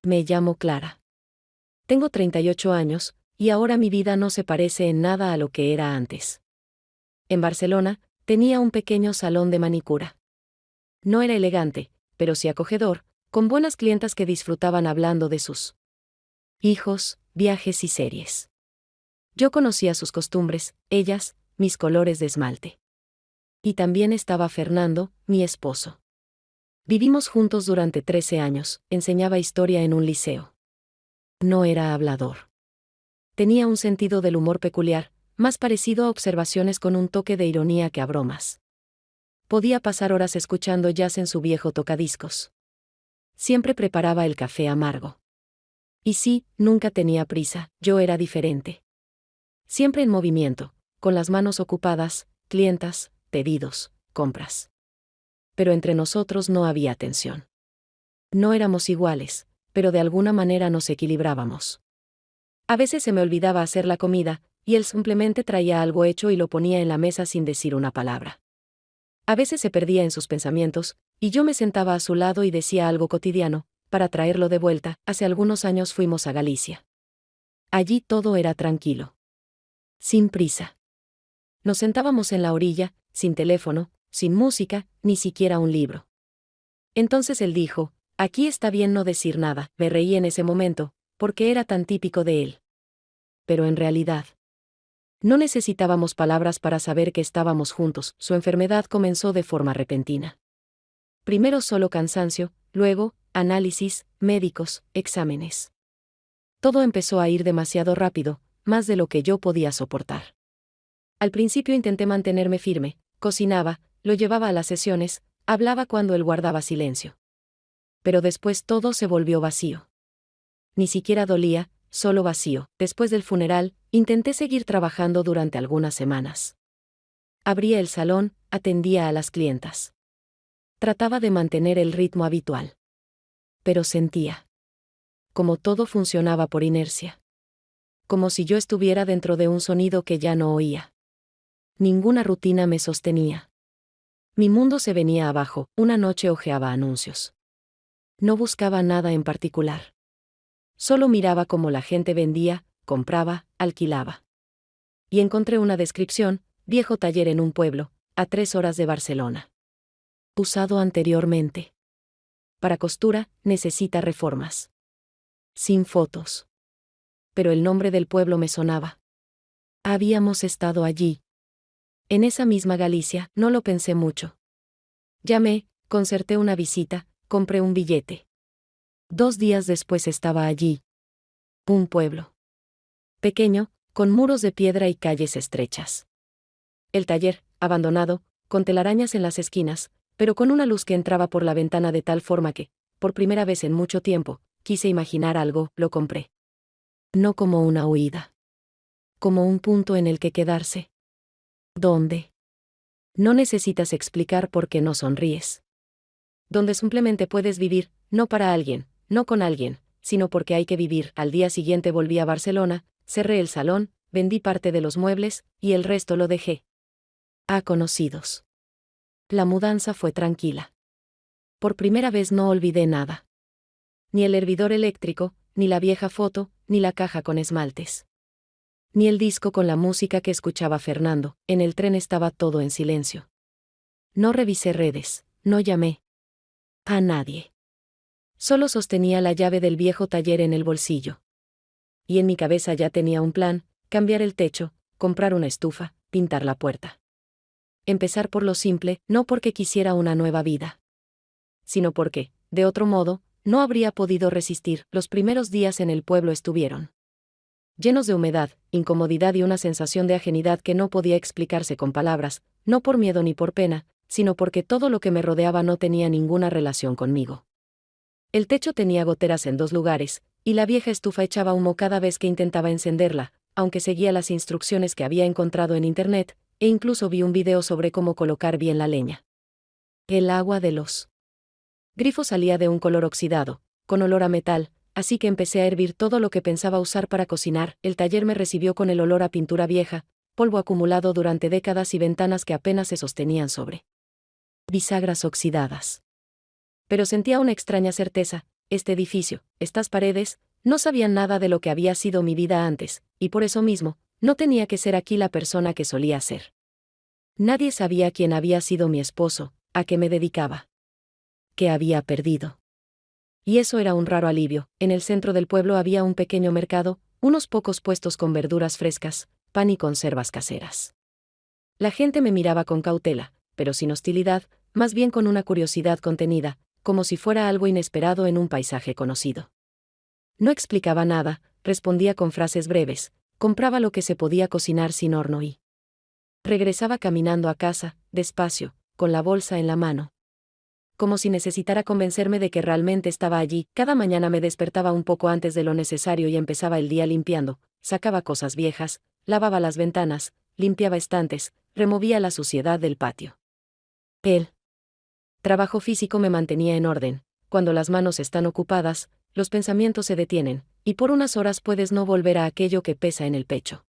Me llamo Clara. Tengo 38 años, y ahora mi vida no se parece en nada a lo que era antes. En Barcelona, tenía un pequeño salón de manicura. No era elegante, pero sí acogedor, con buenas clientas que disfrutaban hablando de sus hijos, viajes y series. Yo conocía sus costumbres, ellas, mis colores de esmalte. Y también estaba Fernando, mi esposo. Vivimos juntos durante 13 años, enseñaba historia en un liceo. No era hablador. Tenía un sentido del humor peculiar, más parecido a observaciones con un toque de ironía que a bromas. Podía pasar horas escuchando jazz en su viejo tocadiscos. Siempre preparaba el café amargo. Y sí, nunca tenía prisa, yo era diferente. Siempre en movimiento, con las manos ocupadas, clientas, pedidos, compras. Pero entre nosotros no había tensión. No éramos iguales, pero de alguna manera nos equilibrábamos. A veces se me olvidaba hacer la comida, y él simplemente traía algo hecho y lo ponía en la mesa sin decir una palabra. A veces se perdía en sus pensamientos, y yo me sentaba a su lado y decía algo cotidiano, para traerlo de vuelta. Hace algunos años fuimos a Galicia. Allí todo era tranquilo. Sin prisa. Nos sentábamos en la orilla, sin teléfono, sin música, ni siquiera un libro. Entonces él dijo, aquí está bien no decir nada. Me reí en ese momento, porque era tan típico de él. Pero en realidad, no necesitábamos palabras para saber que estábamos juntos. Su enfermedad comenzó de forma repentina. Primero solo cansancio, luego, análisis, médicos, exámenes. Todo empezó a ir demasiado rápido, más de lo que yo podía soportar. Al principio intenté mantenerme firme, cocinaba, lo llevaba a las sesiones, hablaba cuando él guardaba silencio. Pero después todo se volvió vacío. Ni siquiera dolía, solo vacío. Después del funeral, intenté seguir trabajando durante algunas semanas. Abría el salón, atendía a las clientas. Trataba de mantener el ritmo habitual. Pero sentía como todo funcionaba por inercia. Como si yo estuviera dentro de un sonido que ya no oía. Ninguna rutina me sostenía. Mi mundo se venía abajo. Una noche hojeaba anuncios. No buscaba nada en particular. Solo miraba cómo la gente vendía, compraba, alquilaba. Y encontré una descripción: viejo taller en un pueblo, a 3 horas de Barcelona. Usado anteriormente. Para costura, necesita reformas. Sin fotos. Pero el nombre del pueblo me sonaba. Habíamos estado allí. En esa misma Galicia, no lo pensé mucho. Llamé, concerté una visita, compré un billete. 2 días después estaba allí. Un pueblo. Pequeño, con muros de piedra y calles estrechas. El taller, abandonado, con telarañas en las esquinas, pero con una luz que entraba por la ventana de tal forma que, por primera vez en mucho tiempo, quise imaginar algo. Lo compré. No como una huida. Como un punto en el que quedarse. ¿Dónde? No necesitas explicar por qué no sonríes. Donde simplemente puedes vivir, no para alguien, no con alguien, sino porque hay que vivir. Al día siguiente volví a Barcelona, cerré el salón, vendí parte de los muebles, y el resto lo dejé a conocidos. La mudanza fue tranquila. Por primera vez no olvidé nada. Ni el hervidor eléctrico, ni la vieja foto, ni la caja con esmaltes. Ni el disco con la música que escuchaba Fernando. En el tren estaba todo en silencio. No revisé redes, no llamé a nadie. Solo sostenía la llave del viejo taller en el bolsillo. Y en mi cabeza ya tenía un plan: cambiar el techo, comprar una estufa, pintar la puerta. Empezar por lo simple, no porque quisiera una nueva vida, sino porque, de otro modo, no habría podido resistir. Los primeros días en el pueblo estuvieron llenos de humedad, incomodidad y una sensación de ajenidad que no podía explicarse con palabras, no por miedo ni por pena, sino porque todo lo que me rodeaba no tenía ninguna relación conmigo. El techo tenía goteras en 2 lugares, y la vieja estufa echaba humo cada vez que intentaba encenderla, aunque seguía las instrucciones que había encontrado en internet, e incluso vi un video sobre cómo colocar bien la leña. El agua de los grifos salía de un color oxidado, con olor a metal, así que empecé a hervir todo lo que pensaba usar para cocinar. El taller me recibió con el olor a pintura vieja, polvo acumulado durante décadas y ventanas que apenas se sostenían sobre bisagras oxidadas. Pero sentía una extraña certeza: este edificio, estas paredes, no sabían nada de lo que había sido mi vida antes, y por eso mismo, no tenía que ser aquí la persona que solía ser. Nadie sabía quién había sido mi esposo, a qué me dedicaba, qué había perdido. Y eso era un raro alivio. En el centro del pueblo había un pequeño mercado, unos pocos puestos con verduras frescas, pan y conservas caseras. La gente me miraba con cautela, pero sin hostilidad, más bien con una curiosidad contenida, como si fuera algo inesperado en un paisaje conocido. No explicaba nada, respondía con frases breves, compraba lo que se podía cocinar sin horno y regresaba caminando a casa, despacio, con la bolsa en la mano. Como si necesitara convencerme de que realmente estaba allí. Cada mañana me despertaba un poco antes de lo necesario y empezaba el día limpiando, sacaba cosas viejas, lavaba las ventanas, limpiaba estantes, removía la suciedad del patio. El trabajo físico me mantenía en orden. Cuando las manos están ocupadas, los pensamientos se detienen, y por unas horas puedes no volver a aquello que pesa en el pecho.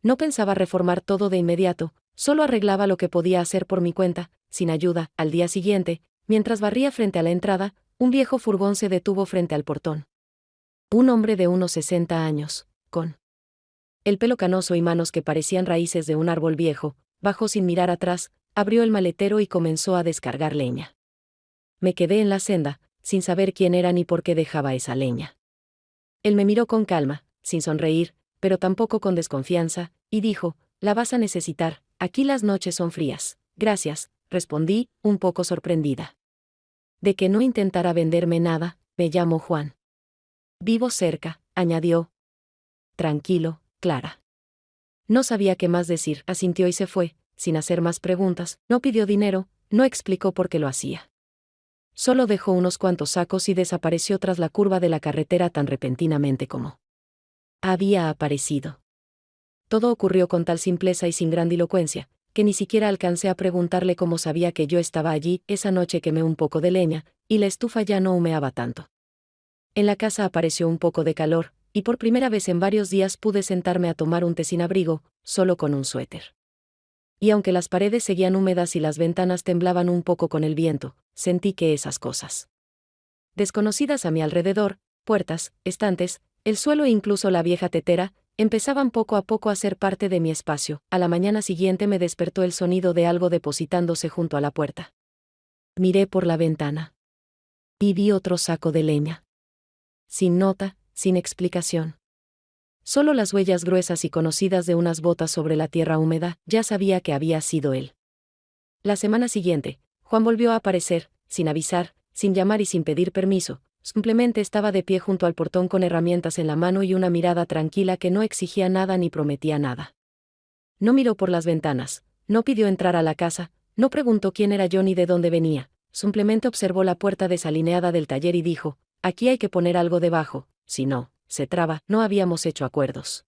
No pensaba reformar todo de inmediato, solo arreglaba lo que podía hacer por mi cuenta, sin ayuda. Al día siguiente, mientras barría frente a la entrada, un viejo furgón se detuvo frente al portón. Un hombre de unos 60 años, con el pelo canoso y manos que parecían raíces de un árbol viejo, bajó sin mirar atrás, abrió el maletero y comenzó a descargar leña. Me quedé en la senda, sin saber quién era ni por qué dejaba esa leña. Él me miró con calma, sin sonreír, pero tampoco con desconfianza, y dijo: «La vas a necesitar, aquí las noches son frías». «Gracias», respondí, un poco sorprendida. «De que no intentara venderme nada, me llamo Juan. Vivo cerca», añadió. «Tranquilo, Clara». No sabía qué más decir, asintió y se fue, sin hacer más preguntas. No pidió dinero, no explicó por qué lo hacía. Solo dejó unos cuantos sacos y desapareció tras la curva de la carretera tan repentinamente como había aparecido. Todo ocurrió con tal simpleza y sin grandilocuencia, que ni siquiera alcancé a preguntarle cómo sabía que yo estaba allí. Esa noche quemé un poco de leña, y la estufa ya no humeaba tanto. En la casa apareció un poco de calor, y por primera vez en varios días pude sentarme a tomar un té sin abrigo, solo con un suéter. Y aunque las paredes seguían húmedas y las ventanas temblaban un poco con el viento, sentí que esas cosas desconocidas a mi alrededor, puertas, estantes, el suelo e incluso la vieja tetera, empezaban poco a poco a ser parte de mi espacio. A la mañana siguiente me despertó el sonido de algo depositándose junto a la puerta. Miré por la ventana. Y vi otro saco de leña. Sin nota, sin explicación. Solo las huellas gruesas y conocidas de unas botas sobre la tierra húmeda. Ya sabía que había sido él. La semana siguiente, Juan volvió a aparecer, sin avisar, sin llamar y sin pedir permiso. Simplemente estaba de pie junto al portón con herramientas en la mano y una mirada tranquila que no exigía nada ni prometía nada. No miró por las ventanas, no pidió entrar a la casa, no preguntó quién era yo ni de dónde venía, simplemente observó la puerta desalineada del taller y dijo: «Aquí hay que poner algo debajo, si no, se traba». No habíamos hecho acuerdos.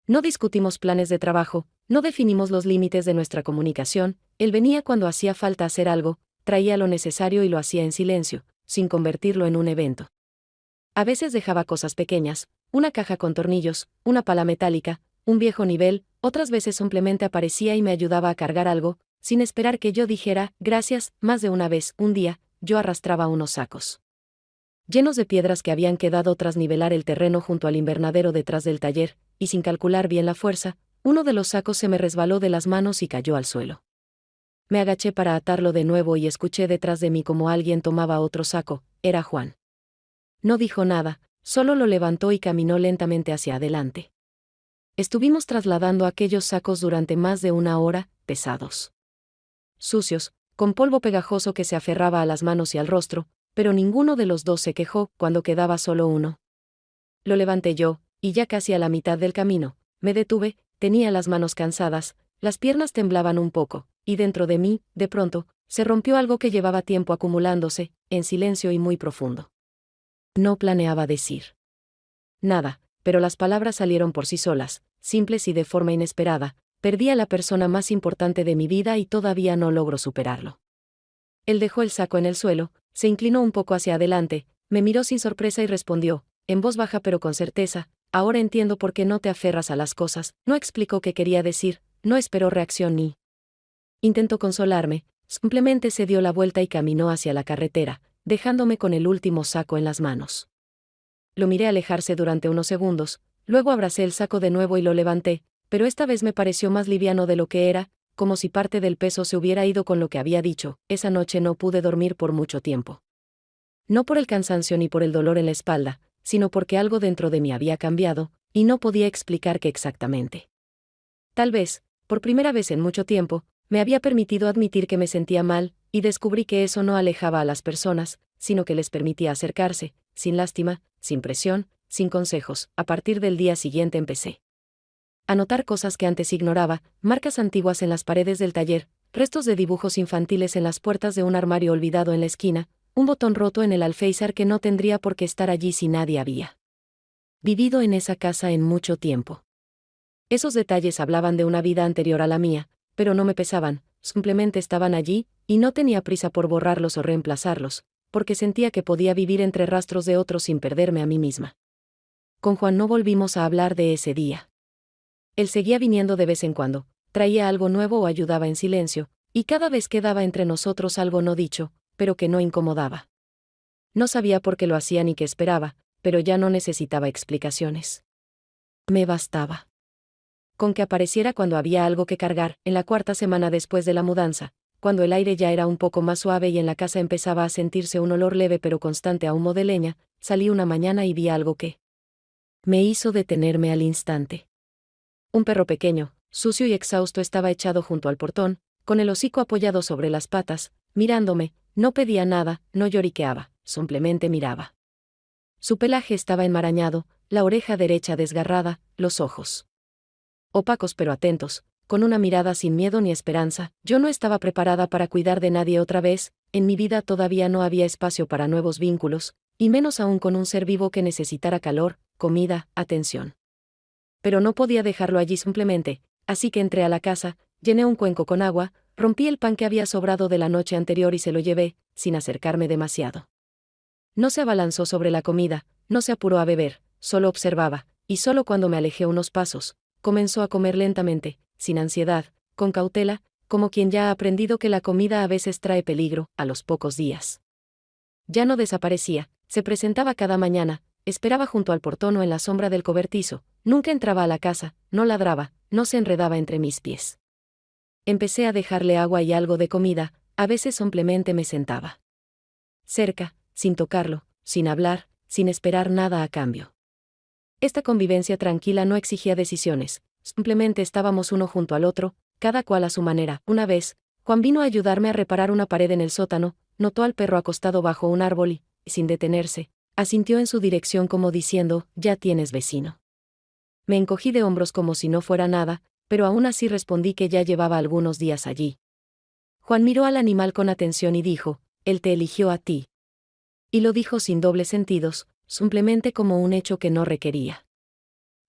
No discutimos planes de trabajo, no definimos los límites de nuestra comunicación. Él venía cuando hacía falta hacer algo, traía lo necesario y lo hacía en silencio, sin convertirlo en un evento. A veces dejaba cosas pequeñas, una caja con tornillos, una pala metálica, un viejo nivel. Otras veces simplemente aparecía y me ayudaba a cargar algo, sin esperar que yo dijera gracias. Más de una vez, un día, yo arrastraba unos sacos llenos de piedras que habían quedado tras nivelar el terreno junto al invernadero detrás del taller, y sin calcular bien la fuerza, uno de los sacos se me resbaló de las manos y cayó al suelo. Me agaché para atarlo de nuevo y escuché detrás de mí como alguien tomaba otro saco. Era Juan. No dijo nada, solo lo levantó y caminó lentamente hacia adelante. Estuvimos trasladando aquellos sacos durante más de una hora, pesados, sucios, con polvo pegajoso que se aferraba a las manos y al rostro, pero ninguno de los dos se quejó. Cuando quedaba solo uno, lo levanté yo, y ya casi a la mitad del camino, me detuve. Tenía las manos cansadas, las piernas temblaban un poco, y dentro de mí, de pronto, se rompió algo que llevaba tiempo acumulándose, en silencio y muy profundo. No planeaba decir nada, pero las palabras salieron por sí solas, simples y de forma inesperada. Perdí a la persona más importante de mi vida y todavía no logro superarlo. Él dejó el saco en el suelo, se inclinó un poco hacia adelante, me miró sin sorpresa y respondió, en voz baja pero con certeza: «Ahora entiendo por qué no te aferras a las cosas». No explicó qué quería decir, no esperó reacción ni intentó consolarme, simplemente se dio la vuelta y caminó hacia la carretera. dejándome con el último saco en las manos. Lo miré alejarse durante unos segundos, luego abracé el saco de nuevo y lo levanté, pero esta vez me pareció más liviano de lo que era, como si parte del peso se hubiera ido con lo que había dicho. Esa noche no pude dormir por mucho tiempo. No por el cansancio ni por el dolor en la espalda, sino porque algo dentro de mí había cambiado, y no podía explicar qué exactamente. Tal vez, por primera vez en mucho tiempo, me había permitido admitir que me sentía mal, y descubrí que eso no alejaba a las personas, sino que les permitía acercarse, sin lástima, sin presión, sin consejos. A partir del día siguiente empecé a notar cosas que antes ignoraba, marcas antiguas en las paredes del taller, restos de dibujos infantiles en las puertas de un armario olvidado en la esquina, un botón roto en el alféizar que no tendría por qué estar allí si nadie había vivido en esa casa en mucho tiempo. Esos detalles hablaban de una vida anterior a la mía, pero no me pesaban, simplemente estaban allí, y no tenía prisa por borrarlos o reemplazarlos, porque sentía que podía vivir entre rastros de otros sin perderme a mí misma. Con Juan no volvimos a hablar de ese día. Él seguía viniendo de vez en cuando, traía algo nuevo o ayudaba en silencio, y cada vez quedaba entre nosotros algo no dicho, pero que no incomodaba. No sabía por qué lo hacía ni qué esperaba, pero ya no necesitaba explicaciones. Me bastaba con que apareciera cuando había algo que cargar. En la cuarta semana después de la mudanza, cuando el aire ya era un poco más suave y en la casa empezaba a sentirse un olor leve pero constante a humo de leña, salí una mañana y vi algo que me hizo detenerme al instante. Un perro pequeño, sucio y exhausto estaba echado junto al portón, con el hocico apoyado sobre las patas, mirándome. No pedía nada, no lloriqueaba, simplemente miraba. Su pelaje estaba enmarañado, la oreja derecha desgarrada, los ojos opacos pero atentos, con una mirada sin miedo ni esperanza. Yo no estaba preparada para cuidar de nadie otra vez, en mi vida todavía no había espacio para nuevos vínculos, y menos aún con un ser vivo que necesitara calor, comida, atención. Pero no podía dejarlo allí simplemente, así que entré a la casa, llené un cuenco con agua, rompí el pan que había sobrado de la noche anterior y se lo llevé, sin acercarme demasiado. No se abalanzó sobre la comida, no se apuró a beber, solo observaba, y solo cuando me alejé unos pasos, comenzó a comer lentamente, sin ansiedad, con cautela, como quien ya ha aprendido que la comida a veces trae peligro. A los pocos días ya no desaparecía, se presentaba cada mañana, esperaba junto al portón o en la sombra del cobertizo, nunca entraba a la casa, no ladraba, no se enredaba entre mis pies. Empecé a dejarle agua y algo de comida, a veces simplemente me sentaba cerca, sin tocarlo, sin hablar, sin esperar nada a cambio. Esta convivencia tranquila no exigía decisiones, simplemente estábamos uno junto al otro, cada cual a su manera. Una vez, Juan vino a ayudarme a reparar una pared en el sótano, notó al perro acostado bajo un árbol y, sin detenerse, asintió en su dirección como diciendo, «Ya tienes vecino». Me encogí de hombros como si no fuera nada, pero aún así respondí que ya llevaba algunos días allí. Juan miró al animal con atención y dijo, «Él te eligió a ti». Y lo dijo sin dobles sentidos, simplemente como un hecho que no requería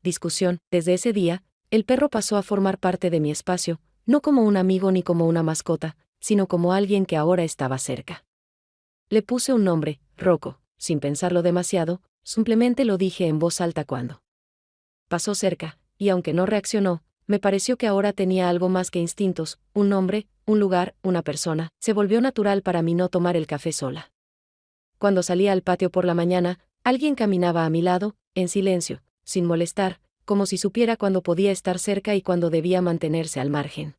discusión. Desde ese día, el perro pasó a formar parte de mi espacio, no como un amigo ni como una mascota, sino como alguien que ahora estaba cerca. Le puse un nombre, Rocco, sin pensarlo demasiado, simplemente lo dije en voz alta cuando pasó cerca, y aunque no reaccionó, me pareció que ahora tenía algo más que instintos, un nombre, un lugar, una persona. Se volvió natural para mí no tomar el café sola. Cuando salía al patio por la mañana, alguien caminaba a mi lado, en silencio, sin molestar, como si supiera cuándo podía estar cerca y cuándo debía mantenerse al margen.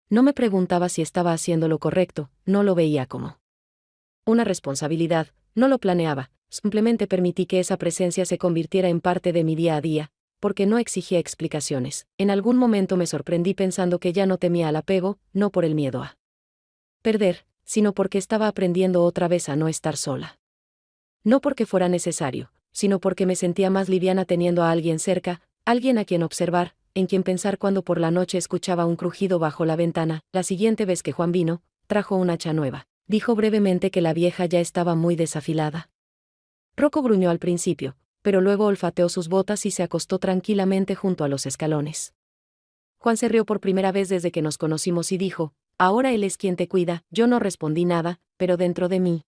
No me preguntaba si estaba haciendo lo correcto, no lo veía como una responsabilidad, no lo planeaba, simplemente permití que esa presencia se convirtiera en parte de mi día a día, porque no exigía explicaciones. En algún momento me sorprendí pensando que ya no temía al apego, no por el miedo a perder, sino porque estaba aprendiendo otra vez a no estar sola. No porque fuera necesario, sino porque me sentía más liviana teniendo a alguien cerca, alguien a quien observar, en quien pensar cuando por la noche escuchaba un crujido bajo la ventana. La siguiente vez que Juan vino, trajo una hacha nueva. Dijo brevemente que la vieja ya estaba muy desafilada. Rocco gruñó al principio, pero luego olfateó sus botas y se acostó tranquilamente junto a los escalones. Juan se rió por primera vez desde que nos conocimos y dijo, «Ahora él es quien te cuida». Yo no respondí nada, pero dentro de mí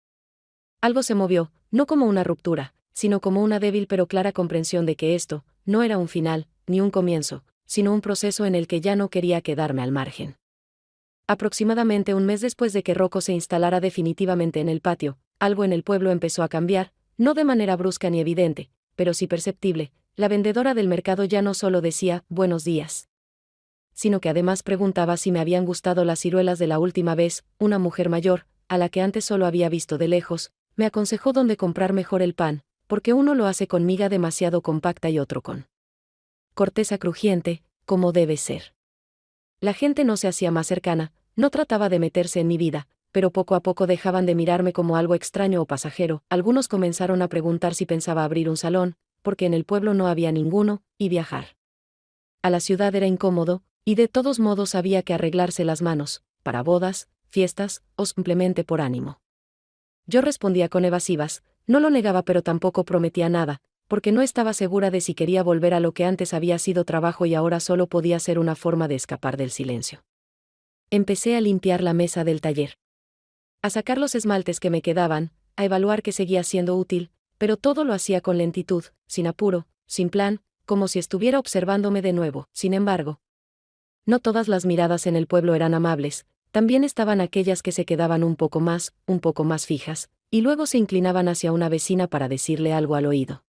algo se movió, no como una ruptura, sino como una débil pero clara comprensión de que esto no era un final, ni un comienzo, sino un proceso en el que ya no quería quedarme al margen. Aproximadamente un mes después de que Rocco se instalara definitivamente en el patio, algo en el pueblo empezó a cambiar, no de manera brusca ni evidente, pero sí perceptible. La vendedora del mercado ya no solo decía «buenos días», sino que además preguntaba si me habían gustado las ciruelas de la última vez. Una mujer mayor, a la que antes solo había visto de lejos, me aconsejó dónde comprar mejor el pan, porque uno lo hace con miga demasiado compacta y otro con corteza crujiente, como debe ser. La gente no se hacía más cercana, no trataba de meterse en mi vida, pero poco a poco dejaban de mirarme como algo extraño o pasajero. Algunos comenzaron a preguntar si pensaba abrir un salón, porque en el pueblo no había ninguno, y viajar a la ciudad era incómodo, y de todos modos había que arreglarse las manos, para bodas, fiestas, o simplemente por ánimo. Yo respondía con evasivas, no lo negaba pero tampoco prometía nada, porque no estaba segura de si quería volver a lo que antes había sido trabajo y ahora solo podía ser una forma de escapar del silencio. Empecé a limpiar la mesa del taller, a sacar los esmaltes que me quedaban, a evaluar que seguía siendo útil, pero todo lo hacía con lentitud, sin apuro, sin plan, como si estuviera observándome de nuevo. Sin embargo, no todas las miradas en el pueblo eran amables, también estaban aquellas que se quedaban un poco más fijas, y luego se inclinaban hacia una vecina para decirle algo al oído.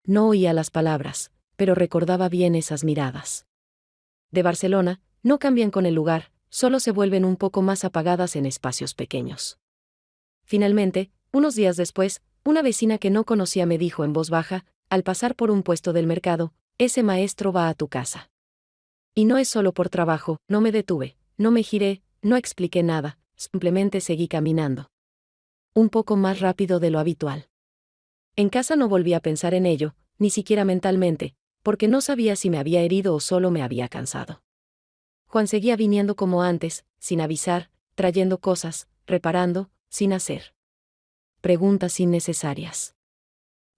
No oía las palabras, pero recordaba bien esas miradas. De Barcelona, no cambian con el lugar, solo se vuelven un poco más apagadas en espacios pequeños. Finalmente, unos días después, una vecina que no conocía me dijo en voz baja, al pasar por un puesto del mercado: «Ese maestro va a tu casa». Y no es solo por trabajo. No me detuve, no me giré, no expliqué nada, simplemente seguí caminando. Un poco más rápido de lo habitual. En casa no volví a pensar en ello, ni siquiera mentalmente, porque no sabía si me había herido o solo me había cansado. Juan seguía viniendo como antes, sin avisar, trayendo cosas, reparando, sin hacer preguntas innecesarias.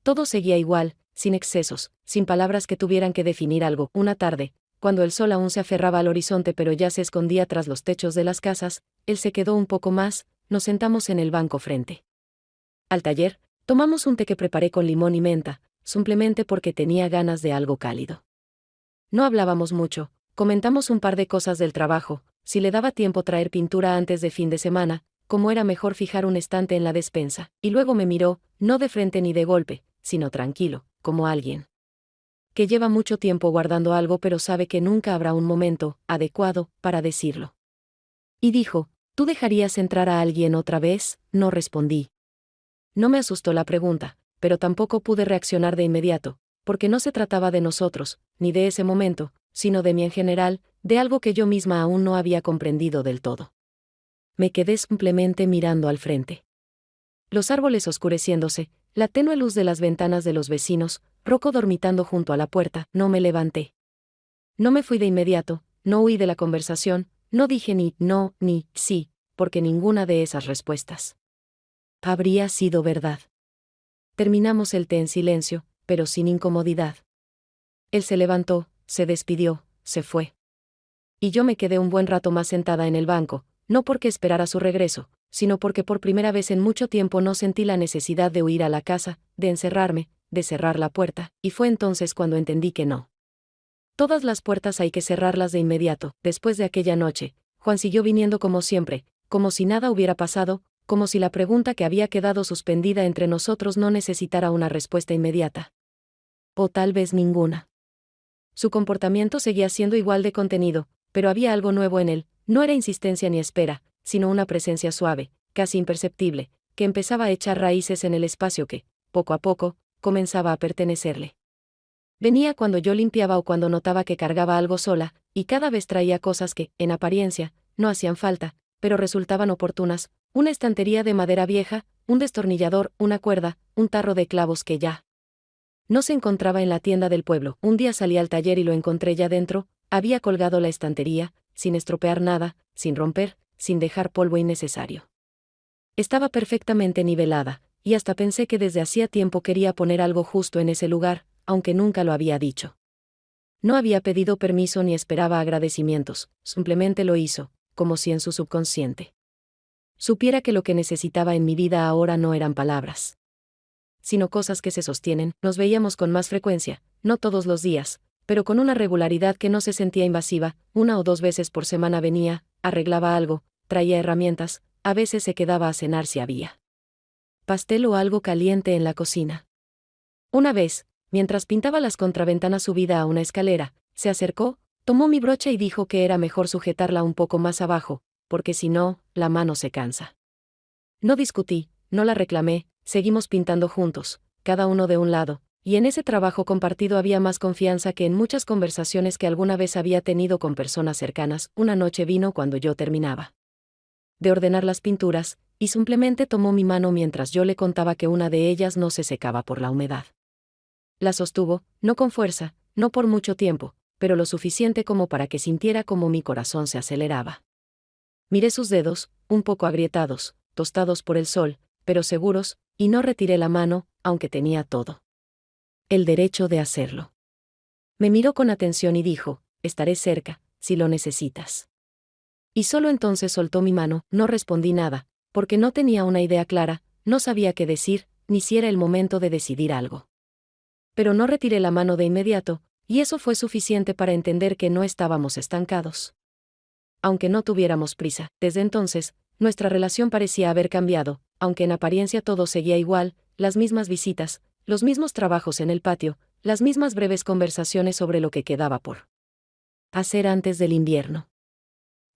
Todo seguía igual, sin excesos, sin palabras que tuvieran que definir algo. Una tarde, cuando el sol aún se aferraba al horizonte pero ya se escondía tras los techos de las casas, él se quedó un poco más, nos sentamos en el banco frente al taller, tomamos un té que preparé con limón y menta, simplemente porque tenía ganas de algo cálido. No hablábamos mucho, comentamos un par de cosas del trabajo, si le daba tiempo traer pintura antes de fin de semana, cómo era mejor fijar un estante en la despensa, y luego me miró, no de frente ni de golpe, sino tranquilo, como alguien que lleva mucho tiempo guardando algo pero sabe que nunca habrá un momento adecuado para decirlo. Y dijo: «¿Tú dejarías entrar a alguien otra vez?». No respondí. No me asustó la pregunta, pero tampoco pude reaccionar de inmediato, porque no se trataba de nosotros, ni de ese momento, sino de mí en general, de algo que yo misma aún no había comprendido del todo. Me quedé simplemente mirando al frente. Los árboles oscureciéndose, la tenue luz de las ventanas de los vecinos, Rocco dormitando junto a la puerta. No me levanté. No me fui de inmediato, no huí de la conversación, no dije ni no ni sí, porque ninguna de esas respuestas habría sido verdad. Terminamos el té en silencio, pero sin incomodidad. Él se levantó, se despidió, se fue. Y yo me quedé un buen rato más sentada en el banco, no porque esperara su regreso, sino porque por primera vez en mucho tiempo no sentí la necesidad de huir a la casa, de encerrarme, de cerrar la puerta, y fue entonces cuando entendí que no. Todas las puertas hay que cerrarlas de inmediato. Después de aquella noche, Juan siguió viniendo como siempre, como si nada hubiera pasado, como si la pregunta que había quedado suspendida entre nosotros no necesitara una respuesta inmediata. O tal vez ninguna. Su comportamiento seguía siendo igual de contenido, pero había algo nuevo en él. No era insistencia ni espera, sino una presencia suave, casi imperceptible, que empezaba a echar raíces en el espacio que, poco a poco, comenzaba a pertenecerle. Venía cuando yo limpiaba o cuando notaba que cargaba algo sola, y cada vez traía cosas que, en apariencia, no hacían falta, pero resultaban oportunas: una estantería de madera vieja, un destornillador, una cuerda, un tarro de clavos que ya no se encontraba en la tienda del pueblo. Un día salí al taller y lo encontré ya dentro. Había colgado la estantería, sin estropear nada, sin romper, sin dejar polvo innecesario. Estaba perfectamente nivelada, y hasta pensé que desde hacía tiempo quería poner algo justo en ese lugar, aunque nunca lo había dicho. No había pedido permiso ni esperaba agradecimientos, simplemente lo hizo, como si en su subconsciente supiera que lo que necesitaba en mi vida ahora no eran palabras, sino cosas que se sostienen. Nos veíamos con más frecuencia, no todos los días, pero con una regularidad que no se sentía invasiva. 1 o 2 veces por semana venía, arreglaba algo, traía herramientas, a veces se quedaba a cenar si había pastel o algo caliente en la cocina. Una vez, mientras pintaba las contraventanas subida a una escalera, se acercó, tomó mi brocha y dijo que era mejor sujetarla un poco más abajo, porque si no, la mano se cansa. No discutí, no la reclamé, seguimos pintando juntos, cada uno de un lado, y en ese trabajo compartido había más confianza que en muchas conversaciones que alguna vez había tenido con personas cercanas. Una noche vino cuando yo terminaba de ordenar las pinturas, y simplemente tomó mi mano mientras yo le contaba que una de ellas no se secaba por la humedad. La sostuvo, no con fuerza, no por mucho tiempo, pero lo suficiente como para que sintiera como mi corazón se aceleraba. Miré sus dedos, un poco agrietados, tostados por el sol, pero seguros, y no retiré la mano, aunque tenía todo el derecho de hacerlo. Me miró con atención y dijo, estaré cerca, si lo necesitas. Y solo entonces soltó mi mano. No respondí nada, porque no tenía una idea clara, no sabía qué decir, ni si era el momento de decidir algo. Pero no retiré la mano de inmediato, y eso fue suficiente para entender que no estábamos estancados. Aunque no tuviéramos prisa, desde entonces, nuestra relación parecía haber cambiado, aunque en apariencia todo seguía igual, las mismas visitas, los mismos trabajos en el patio, las mismas breves conversaciones sobre lo que quedaba por hacer antes del invierno.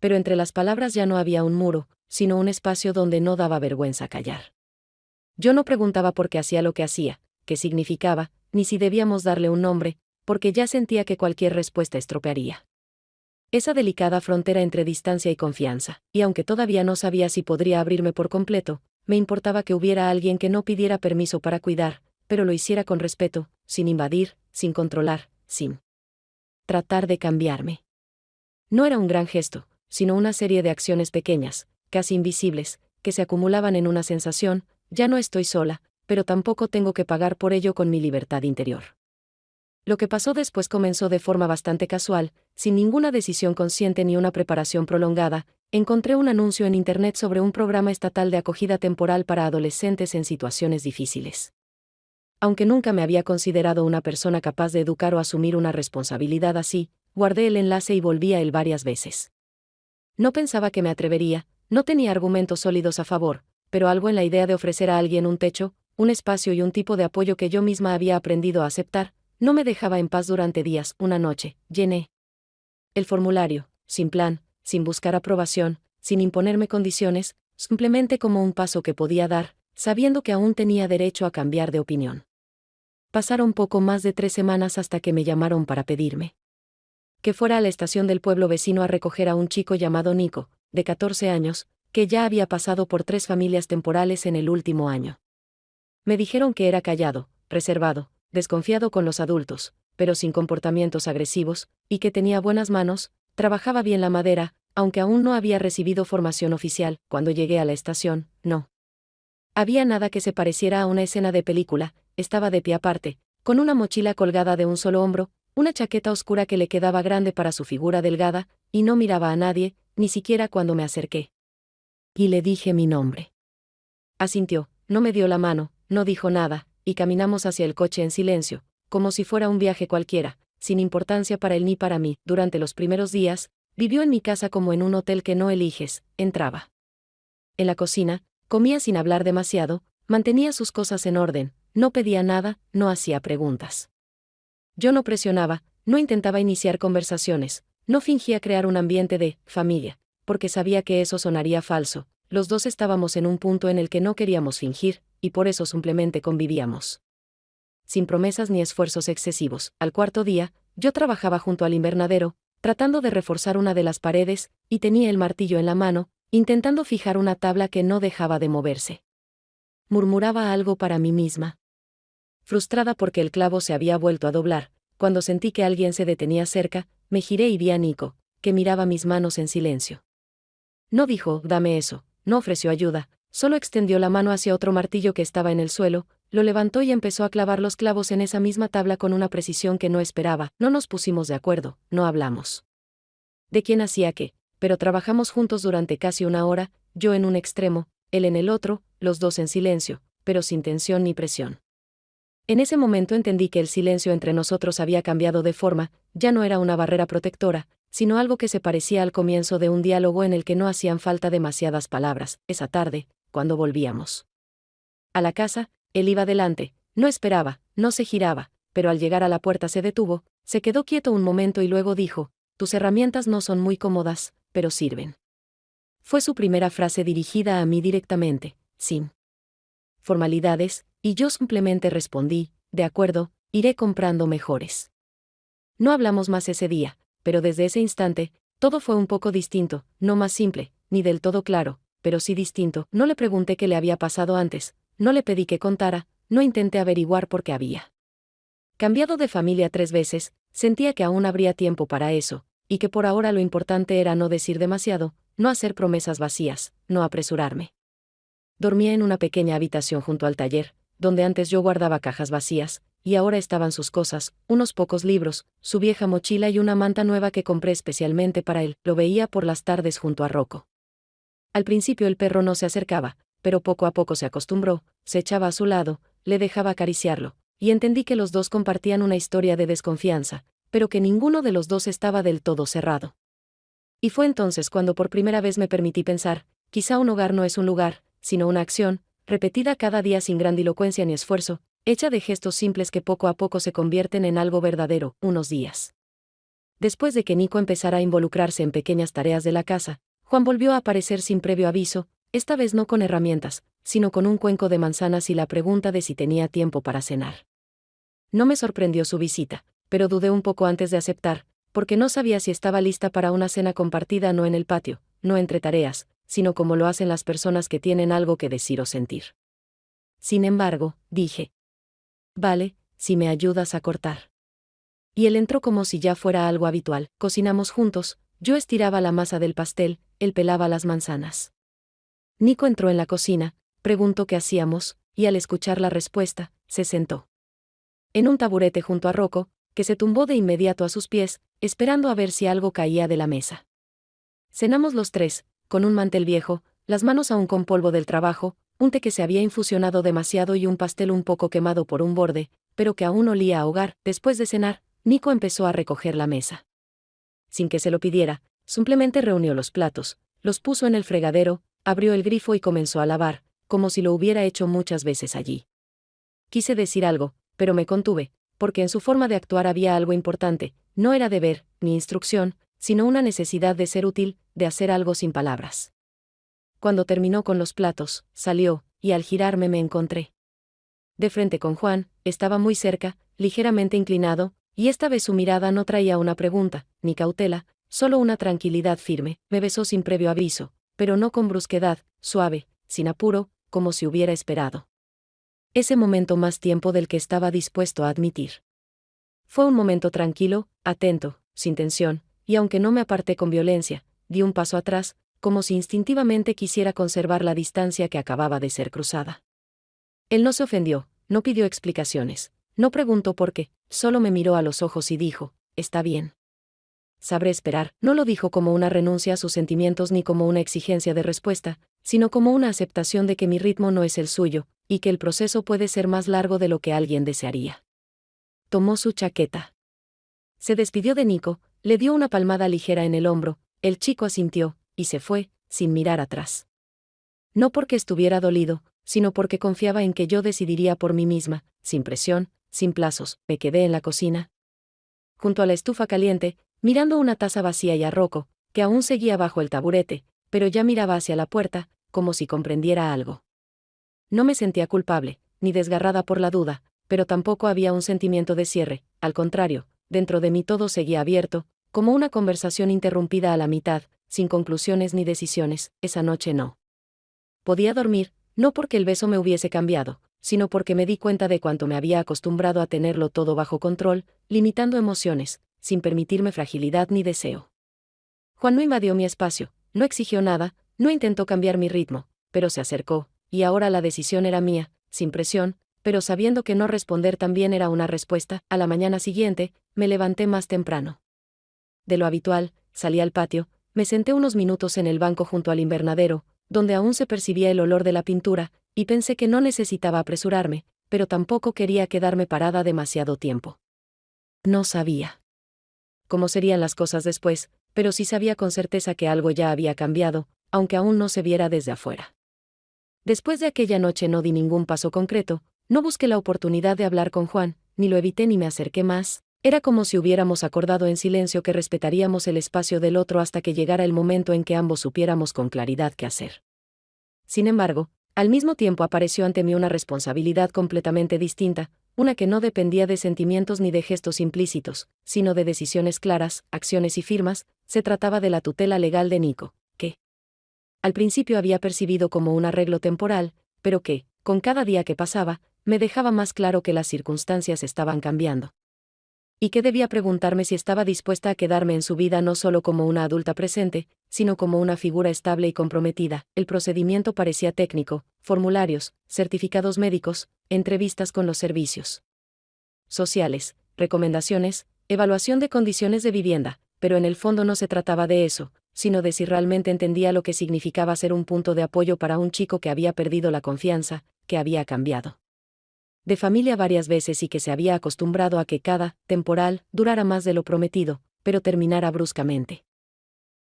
Pero entre las palabras ya no había un muro, sino un espacio donde no daba vergüenza callar. Yo no preguntaba por qué hacía lo que hacía, qué significaba, ni si debíamos darle un nombre, porque ya sentía que cualquier respuesta estropearía esa delicada frontera entre distancia y confianza, y aunque todavía no sabía si podría abrirme por completo, me importaba que hubiera alguien que no pidiera permiso para cuidar, pero lo hiciera con respeto, sin invadir, sin controlar, sin tratar de cambiarme. No era un gran gesto, sino una serie de acciones pequeñas, casi invisibles, que se acumulaban en una sensación, ya no estoy sola, pero tampoco tengo que pagar por ello con mi libertad interior. Lo que pasó después comenzó de forma bastante casual, sin ninguna decisión consciente ni una preparación prolongada. Encontré un anuncio en Internet sobre un programa estatal de acogida temporal para adolescentes en situaciones difíciles. Aunque nunca me había considerado una persona capaz de educar o asumir una responsabilidad así, guardé el enlace y volví a él varias veces. No pensaba que me atrevería, no tenía argumentos sólidos a favor, pero algo en la idea de ofrecer a alguien un techo, un espacio y un tipo de apoyo que yo misma había aprendido a aceptar, no me dejaba en paz durante días. Una noche, llené el formulario, sin plan, sin buscar aprobación, sin imponerme condiciones, simplemente como un paso que podía dar, sabiendo que aún tenía derecho a cambiar de opinión. Pasaron poco más de 3 semanas hasta que me llamaron para pedirme que fuera a la estación del pueblo vecino a recoger a un chico llamado Nico, de 14 años, que ya había pasado por 3 familias temporales en el último año. Me dijeron que era callado, reservado, desconfiado con los adultos, pero sin comportamientos agresivos, y que tenía buenas manos, trabajaba bien la madera, aunque aún no había recibido formación oficial. Cuando llegué a la estación, no había nada que se pareciera a una escena de película. Estaba de pie aparte, con una mochila colgada de un solo hombro, una chaqueta oscura que le quedaba grande para su figura delgada, y no miraba a nadie, ni siquiera cuando me acerqué. Y le dije mi nombre. Asintió, no me dio la mano, no dijo nada, y caminamos hacia el coche en silencio, como si fuera un viaje cualquiera, sin importancia para él ni para mí. Durante los primeros días, vivió en mi casa como en un hotel que no eliges. Entraba en la cocina, comía sin hablar demasiado, mantenía sus cosas en orden, no pedía nada, no hacía preguntas. Yo no presionaba, no intentaba iniciar conversaciones, no fingía crear un ambiente de familia, porque sabía que eso sonaría falso. Los dos estábamos en un punto en el que no queríamos fingir, y por eso simplemente convivíamos. Sin promesas ni esfuerzos excesivos. Al cuarto día, yo trabajaba junto al invernadero, tratando de reforzar una de las paredes, y tenía el martillo en la mano, intentando fijar una tabla que no dejaba de moverse. Murmuraba algo para mí misma. Frustrada porque el clavo se había vuelto a doblar, cuando sentí que alguien se detenía cerca, me giré y vi a Nico, que miraba mis manos en silencio. No dijo, dame eso, no ofreció ayuda, solo extendió la mano hacia otro martillo que estaba en el suelo, lo levantó y empezó a clavar los clavos en esa misma tabla con una precisión que no esperaba. No nos pusimos de acuerdo, no hablamos de quién hacía qué, pero trabajamos juntos durante casi una hora, yo en un extremo, él en el otro, los dos en silencio, pero sin tensión ni presión. En ese momento entendí que el silencio entre nosotros había cambiado de forma, ya no era una barrera protectora, sino algo que se parecía al comienzo de un diálogo en el que no hacían falta demasiadas palabras. Esa tarde, cuando volvíamos A la casa, él iba delante, no esperaba, no se giraba, pero al llegar a la puerta se detuvo, se quedó quieto un momento y luego dijo: «Tus herramientas no son muy cómodas, pero sirven». Fue su primera frase dirigida a mí directamente, sin formalidades, y yo simplemente respondí: «De acuerdo, iré comprando mejores». No hablamos más ese día, pero desde ese instante, todo fue un poco distinto, no más simple, ni del todo claro, pero sí distinto. No le pregunté qué le había pasado antes, no le pedí que contara, no intenté averiguar por qué había cambiado de familia 3 veces, sentía que aún habría tiempo para eso, y que por ahora lo importante era no decir demasiado, no hacer promesas vacías, no apresurarme. Dormía en una pequeña habitación junto al taller, donde antes yo guardaba cajas vacías, y ahora estaban sus cosas, unos pocos libros, su vieja mochila y una manta nueva que compré especialmente para él. Lo veía por las tardes junto a Rocco. Al principio el perro no se acercaba, pero poco a poco se acostumbró, se echaba a su lado, le dejaba acariciarlo, y entendí que los dos compartían una historia de desconfianza, pero que ninguno de los dos estaba del todo cerrado. Y fue entonces cuando por primera vez me permití pensar: quizá un hogar no es un lugar, sino una acción, repetida cada día sin grandilocuencia ni esfuerzo, hecha de gestos simples que poco a poco se convierten en algo verdadero. Unos días después de que Nico empezara a involucrarse en pequeñas tareas de la casa, Juan volvió a aparecer sin previo aviso, esta vez no con herramientas, sino con un cuenco de manzanas y la pregunta de si tenía tiempo para cenar. No me sorprendió su visita, pero dudé un poco antes de aceptar, porque no sabía si estaba lista para una cena compartida no en el patio, no entre tareas, sino como lo hacen las personas que tienen algo que decir o sentir. Sin embargo, dije: «Vale, si me ayudas a cortar». Y él entró como si ya fuera algo habitual. Cocinamos juntos, yo estiraba la masa del pastel, él pelaba las manzanas. Nico entró en la cocina, preguntó qué hacíamos, y al escuchar la respuesta, se sentó en un taburete junto a Rocco, que se tumbó de inmediato a sus pies, esperando a ver si algo caía de la mesa. Cenamos los tres, con un mantel viejo, las manos aún con polvo del trabajo, un té que se había infusionado demasiado y un pastel un poco quemado por un borde, pero que aún olía a hogar. Después de cenar, Nico empezó a recoger la mesa. Sin que se lo pidiera, simplemente reunió los platos, los puso en el fregadero, abrió el grifo y comenzó a lavar, como si lo hubiera hecho muchas veces allí. Quise decir algo, pero me contuve, porque en su forma de actuar había algo importante: no era deber, ni instrucción, sino una necesidad de ser útil, de hacer algo sin palabras. Cuando terminó con los platos, salió, y al girarme me encontré de frente con Juan. Estaba muy cerca, ligeramente inclinado, y esta vez su mirada no traía una pregunta, ni cautela, solo una tranquilidad firme. Me besó sin previo aviso, pero no con brusquedad, suave, sin apuro, como si hubiera esperado ese momento más tiempo del que estaba dispuesto a admitir. Fue un momento tranquilo, atento, sin tensión, y aunque no me aparté con violencia, di un paso atrás, como si instintivamente quisiera conservar la distancia que acababa de ser cruzada. Él no se ofendió, no pidió explicaciones, no preguntó por qué, solo me miró a los ojos y dijo: «Está bien. Sabré esperar». No lo dijo como una renuncia a sus sentimientos ni como una exigencia de respuesta, sino como una aceptación de que mi ritmo no es el suyo, y que el proceso puede ser más largo de lo que alguien desearía. Tomó su chaqueta. Se despidió de Nico, le dio una palmada ligera en el hombro, el chico asintió, y se fue, sin mirar atrás. No porque estuviera dolido, sino porque confiaba en que yo decidiría por mí misma, sin presión, sin plazos. Me quedé en la cocina, junto a la estufa caliente, mirando una taza vacía y a Rocco, que aún seguía bajo el taburete, pero ya miraba hacia la puerta, como si comprendiera algo. No me sentía culpable, ni desgarrada por la duda, pero tampoco había un sentimiento de cierre. Al contrario, dentro de mí todo seguía abierto, como una conversación interrumpida a la mitad, sin conclusiones ni decisiones. Esa noche no podía dormir, no porque el beso me hubiese cambiado, sino porque me di cuenta de cuánto me había acostumbrado a tenerlo todo bajo control, limitando emociones, sin permitirme fragilidad ni deseo. Juan no invadió mi espacio, no exigió nada, no intentó cambiar mi ritmo, pero se acercó, y ahora la decisión era mía, sin presión, pero sabiendo que no responder también era una respuesta. A la mañana siguiente, me levanté más temprano de lo habitual, salí al patio, me senté unos minutos en el banco junto al invernadero, donde aún se percibía el olor de la pintura, y pensé que no necesitaba apresurarme, pero tampoco quería quedarme parada demasiado tiempo. No sabía cómo serían las cosas después, pero sí sabía con certeza que algo ya había cambiado, aunque aún no se viera desde afuera. Después de aquella noche no di ningún paso concreto, no busqué la oportunidad de hablar con Juan, ni lo evité ni me acerqué más. Era como si hubiéramos acordado en silencio que respetaríamos el espacio del otro hasta que llegara el momento en que ambos supiéramos con claridad qué hacer. Sin embargo, al mismo tiempo apareció ante mí una responsabilidad completamente distinta, una que no dependía de sentimientos ni de gestos implícitos, sino de decisiones claras, acciones y firmas. Se trataba de la tutela legal de Nico, que al principio había percibido como un arreglo temporal, pero que, con cada día que pasaba, me dejaba más claro que las circunstancias estaban cambiando. Y que debía preguntarme si estaba dispuesta a quedarme en su vida no solo como una adulta presente, sino como una figura estable y comprometida. El procedimiento parecía técnico: formularios, certificados médicos, entrevistas con los servicios sociales, recomendaciones, evaluación de condiciones de vivienda, pero en el fondo no se trataba de eso, sino de si realmente entendía lo que significaba ser un punto de apoyo para un chico que había perdido la confianza, que había cambiado de familia varias veces y que se había acostumbrado a que cada temporal durara más de lo prometido, pero terminara bruscamente.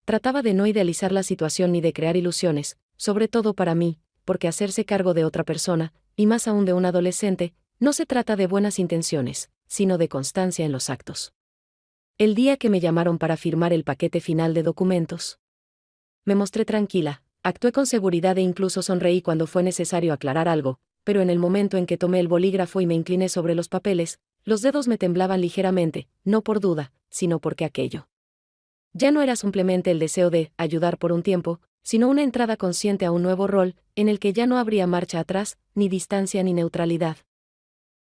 Trataba de no idealizar la situación ni de crear ilusiones, sobre todo para mí, porque hacerse cargo de otra persona, y más aún de un adolescente, no se trata de buenas intenciones, sino de constancia en los actos. El día que me llamaron para firmar el paquete final de documentos, me mostré tranquila, actué con seguridad e incluso sonreí cuando fue necesario aclarar algo, pero en el momento en que tomé el bolígrafo y me incliné sobre los papeles, los dedos me temblaban ligeramente, no por duda, sino porque aquello ya no era simplemente el deseo de ayudar por un tiempo, sino una entrada consciente a un nuevo rol, en el que ya no habría marcha atrás, ni distancia ni neutralidad.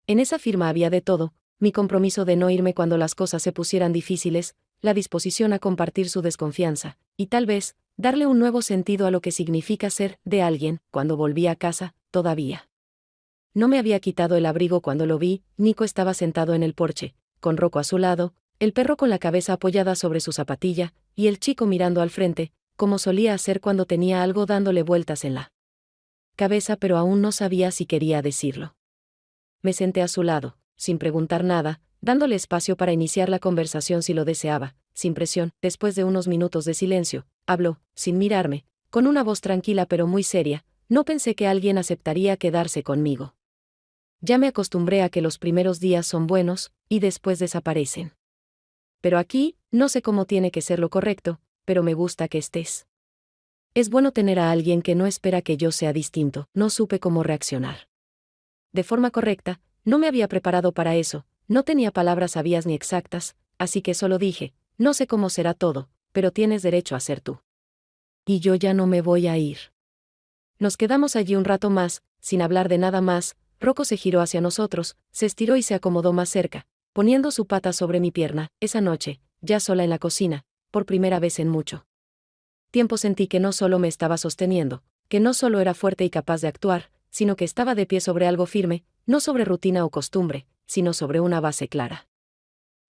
En esa firma había de todo: mi compromiso de no irme cuando las cosas se pusieran difíciles, la disposición a compartir su desconfianza, y tal vez, darle un nuevo sentido a lo que significa ser de alguien. Cuando volví a casa, todavía no me había quitado el abrigo cuando lo vi. Nico estaba sentado en el porche, con Rocco a su lado, el perro con la cabeza apoyada sobre su zapatilla, y el chico mirando al frente, como solía hacer cuando tenía algo dándole vueltas en la cabeza, pero aún no sabía si quería decirlo. Me senté a su lado, sin preguntar nada, dándole espacio para iniciar la conversación si lo deseaba, sin presión. Después de unos minutos de silencio, habló, sin mirarme, con una voz tranquila pero muy seria: no pensé que alguien aceptaría quedarse conmigo. Ya me acostumbré a que los primeros días son buenos, y después desaparecen. Pero aquí, no sé cómo tiene que ser lo correcto, pero me gusta que estés. Es bueno tener a alguien que no espera que yo sea distinto. No supe cómo reaccionar de forma correcta, no me había preparado para eso, no tenía palabras sabias ni exactas, así que solo dije: no sé cómo será todo, pero tienes derecho a ser tú. Y yo ya no me voy a ir. Nos quedamos allí un rato más, sin hablar de nada más. Rocco se giró hacia nosotros, se estiró y se acomodó más cerca, poniendo su pata sobre mi pierna. Esa noche, ya sola en la cocina, por primera vez en mucho tiempo sentí que no solo me estaba sosteniendo, que no solo era fuerte y capaz de actuar, sino que estaba de pie sobre algo firme, no sobre rutina o costumbre, sino sobre una base clara.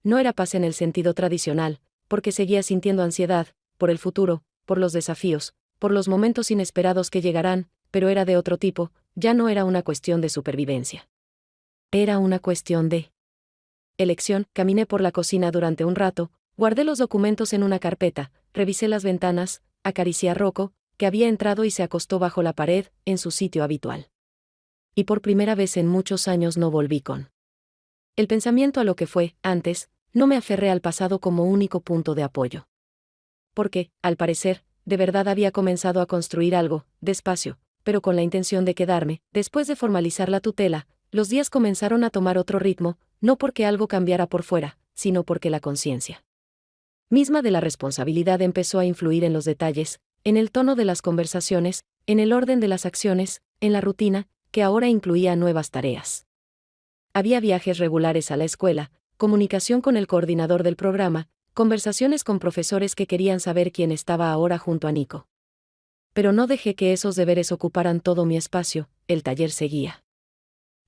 No era paz en el sentido tradicional, porque seguía sintiendo ansiedad, por el futuro, por los desafíos, por los momentos inesperados que llegarán, pero era de otro tipo. Ya no era una cuestión de supervivencia. Era una cuestión de elección. Caminé por la cocina durante un rato, guardé los documentos en una carpeta, revisé las ventanas, acaricié a Rocco, que había entrado y se acostó bajo la pared, en su sitio habitual. Y por primera vez en muchos años no volví con el pensamiento a lo que fue antes. No me aferré al pasado como único punto de apoyo. Porque, al parecer, de verdad había comenzado a construir algo, despacio, pero con la intención de quedarme. Después de formalizar la tutela, los días comenzaron a tomar otro ritmo, no porque algo cambiara por fuera, sino porque la conciencia misma de la responsabilidad empezó a influir en los detalles, en el tono de las conversaciones, en el orden de las acciones, en la rutina, que ahora incluía nuevas tareas. Había viajes regulares a la escuela, comunicación con el coordinador del programa, conversaciones con profesores que querían saber quién estaba ahora junto a Nico. Pero no dejé que esos deberes ocuparan todo mi espacio. El taller seguía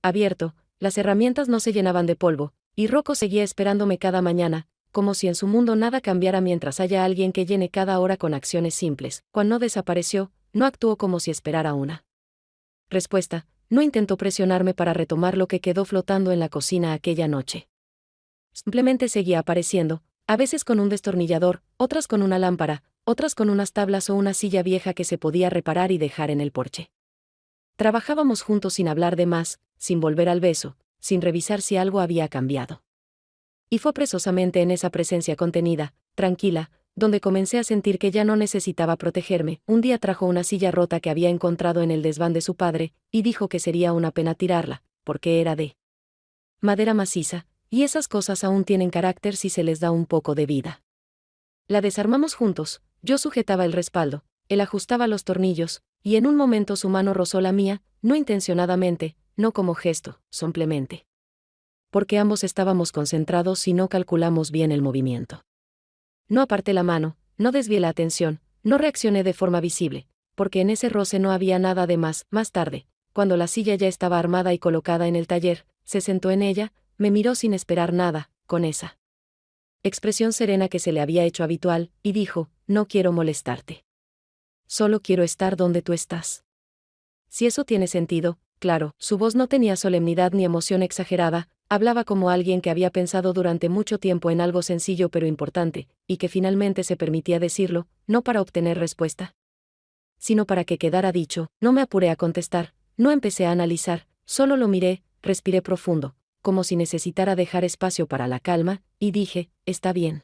abierto, las herramientas no se llenaban de polvo, y Rocco seguía esperándome cada mañana, como si en su mundo nada cambiara mientras haya alguien que llene cada hora con acciones simples. Cuando desapareció, no actuó como si esperara una respuesta, no intentó presionarme para retomar lo que quedó flotando en la cocina aquella noche. Simplemente seguía apareciendo, a veces con un destornillador, otras con una lámpara, otras con unas tablas o una silla vieja que se podía reparar y dejar en el porche. Trabajábamos juntos sin hablar de más, sin volver al beso, sin revisar si algo había cambiado. Y fue precisamente en esa presencia contenida, tranquila, donde comencé a sentir que ya no necesitaba protegerme. Un día trajo una silla rota que había encontrado en el desván de su padre, y dijo que sería una pena tirarla, porque era de madera maciza, y esas cosas aún tienen carácter si se les da un poco de vida. La desarmamos juntos, yo sujetaba el respaldo, él ajustaba los tornillos, y en un momento su mano rozó la mía, no intencionadamente, no como gesto, simplemente. Porque ambos estábamos concentrados y no calculamos bien el movimiento. No aparté la mano, no desvié la atención, no reaccioné de forma visible, porque en ese roce no había nada de más. Más tarde, cuando la silla ya estaba armada y colocada en el taller, se sentó en ella, me miró sin esperar nada, con esa expresión serena que se le había hecho habitual, y dijo: no quiero molestarte. Solo quiero estar donde tú estás. Si eso tiene sentido, claro, su voz no tenía solemnidad ni emoción exagerada, hablaba como alguien que había pensado durante mucho tiempo en algo sencillo pero importante, y que finalmente se permitía decirlo, no para obtener respuesta, sino para que quedara dicho. No me apuré a contestar, no empecé a analizar, solo lo miré, respiré profundo, como si necesitara dejar espacio para la calma, y dije: está bien.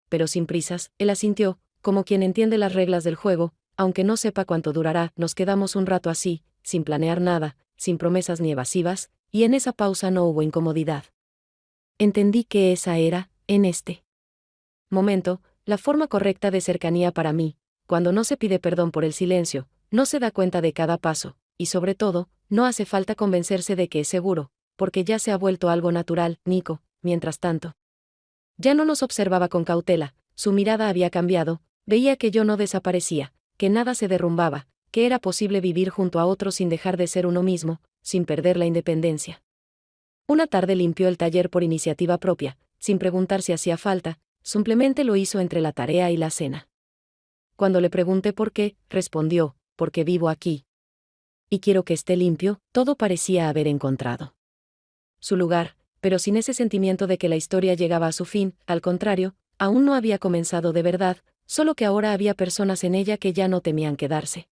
Pero sin prisas, él asintió, como quien entiende las reglas del juego, aunque no sepa cuánto durará. Nos quedamos un rato así, sin planear nada, sin promesas ni evasivas, y en esa pausa no hubo incomodidad. Entendí que esa era, en este momento, la forma correcta de cercanía para mí, cuando no se pide perdón por el silencio, no se da cuenta de cada paso, y sobre todo, no hace falta convencerse de que es seguro, porque ya se ha vuelto algo natural. Nico, mientras tanto, ya no nos observaba con cautela, su mirada había cambiado, veía que yo no desaparecía, que nada se derrumbaba, que era posible vivir junto a otro sin dejar de ser uno mismo, sin perder la independencia. Una tarde limpió el taller por iniciativa propia, sin preguntar si hacía falta, simplemente lo hizo entre la tarea y la cena. Cuando le pregunté por qué, respondió: porque vivo aquí. Y quiero que esté limpio. Todo parecía haber encontrado su lugar, pero sin ese sentimiento de que la historia llegaba a su fin. Al contrario, aún no había comenzado de verdad, solo que ahora había personas en ella que ya no temían quedarse.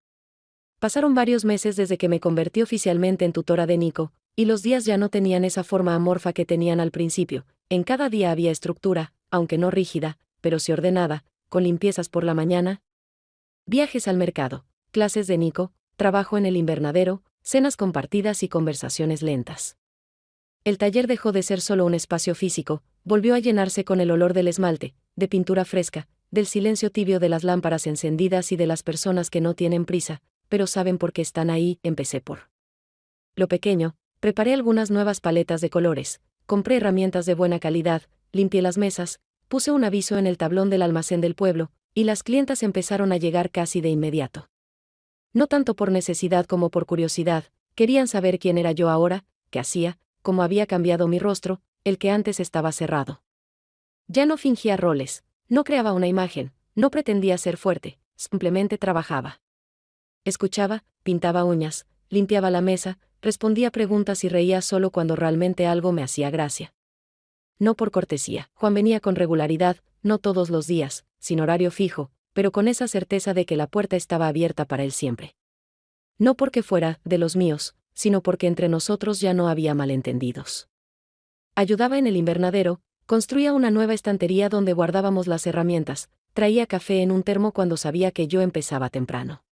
Pasaron varios meses desde que me convertí oficialmente en tutora de Nico, y los días ya no tenían esa forma amorfa que tenían al principio. En cada día había estructura, aunque no rígida, pero sí ordenada, con limpiezas por la mañana, viajes al mercado, clases de Nico, trabajo en el invernadero, cenas compartidas y conversaciones lentas. El taller dejó de ser solo un espacio físico, volvió a llenarse con el olor del esmalte, de pintura fresca, del silencio tibio de las lámparas encendidas y de las personas que no tienen prisa, pero saben por qué están ahí. Empecé por lo pequeño, preparé algunas nuevas paletas de colores, compré herramientas de buena calidad, limpié las mesas, puse un aviso en el tablón del almacén del pueblo, y las clientas empezaron a llegar casi de inmediato. No tanto por necesidad como por curiosidad, querían saber quién era yo ahora, qué hacía, cómo había cambiado mi rostro, el que antes estaba cerrado. Ya no fingía roles, no creaba una imagen, no pretendía ser fuerte, simplemente trabajaba. Escuchaba, pintaba uñas, limpiaba la mesa, respondía preguntas y reía solo cuando realmente algo me hacía gracia. No por cortesía. Juan venía con regularidad, no todos los días, sin horario fijo, pero con esa certeza de que la puerta estaba abierta para él siempre. No porque fuera de los míos, sino porque entre nosotros ya no había malentendidos. Ayudaba en el invernadero, construía una nueva estantería donde guardábamos las herramientas, traía café en un termo cuando sabía que yo empezaba temprano.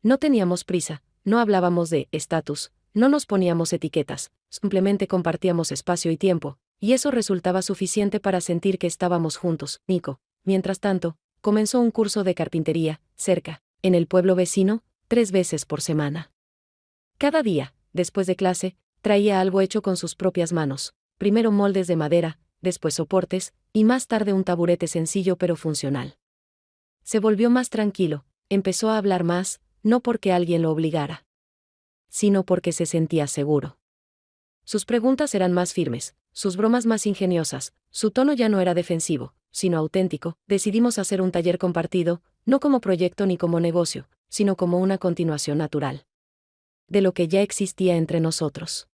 No teníamos prisa, no hablábamos de estatus, no nos poníamos etiquetas, simplemente compartíamos espacio y tiempo, y eso resultaba suficiente para sentir que estábamos juntos. Nico, mientras tanto, comenzó un curso de carpintería, cerca, en el pueblo vecino, 3 veces por semana. Cada día, después de clase, traía algo hecho con sus propias manos, primero moldes de madera, después soportes, y más tarde un taburete sencillo pero funcional. Se volvió más tranquilo, empezó a hablar más, no porque alguien lo obligara, sino porque se sentía seguro. Sus preguntas eran más firmes, sus bromas más ingeniosas, su tono ya no era defensivo, sino auténtico. Decidimos hacer un taller compartido, no como proyecto ni como negocio, sino como una continuación natural de lo que ya existía entre nosotros.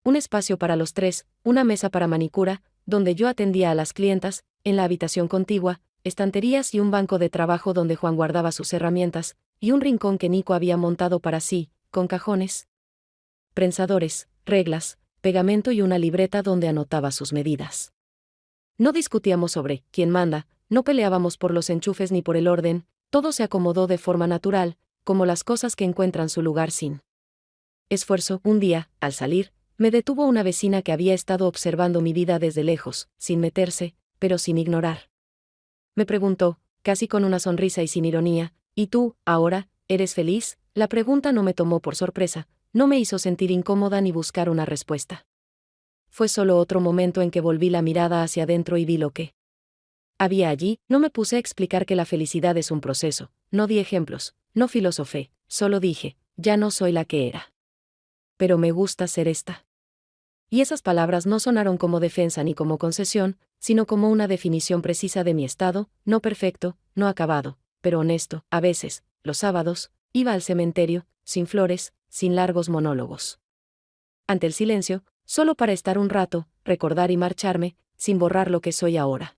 Un espacio para los tres, una mesa para manicura, donde yo atendía a las clientas, en la habitación contigua, estanterías y un banco de trabajo donde Juan guardaba sus herramientas, y un rincón que Nico había montado para sí, con cajones, prensadores, reglas, pegamento y una libreta donde anotaba sus medidas. No discutíamos sobre quién manda, no peleábamos por los enchufes ni por el orden, todo se acomodó de forma natural, como las cosas que encuentran su lugar sin esfuerzo. Un día, al salir, me detuvo una vecina que había estado observando mi vida desde lejos, sin meterse, pero sin ignorar. Me preguntó, casi con una sonrisa y sin ironía, ¿y tú, ahora, eres feliz? La pregunta no me tomó por sorpresa, no me hizo sentir incómoda ni buscar una respuesta. Fue solo otro momento en que volví la mirada hacia adentro y vi lo que había allí. No me puse a explicar que la felicidad es un proceso, no di ejemplos, no filosofé, solo dije, ya no soy la que era. Pero me gusta ser esta. Y esas palabras no sonaron como defensa ni como concesión, sino como una definición precisa de mi estado, no perfecto, no acabado, pero honesto. A veces, los sábados, iba al cementerio, sin flores, sin largos monólogos. Ante el silencio, solo para estar un rato, recordar y marcharme, sin borrar lo que soy ahora.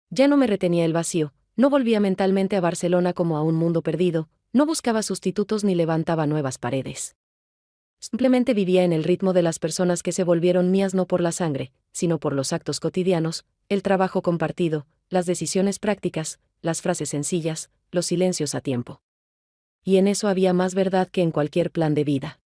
Ya no me retenía el vacío, no volvía mentalmente a Barcelona como a un mundo perdido, no buscaba sustitutos ni levantaba nuevas paredes. Simplemente vivía en el ritmo de las personas que se volvieron mías no por la sangre, sino por los actos cotidianos, el trabajo compartido, las decisiones prácticas, las frases sencillas, los silencios a tiempo. Y en eso había más verdad que en cualquier plan de vida.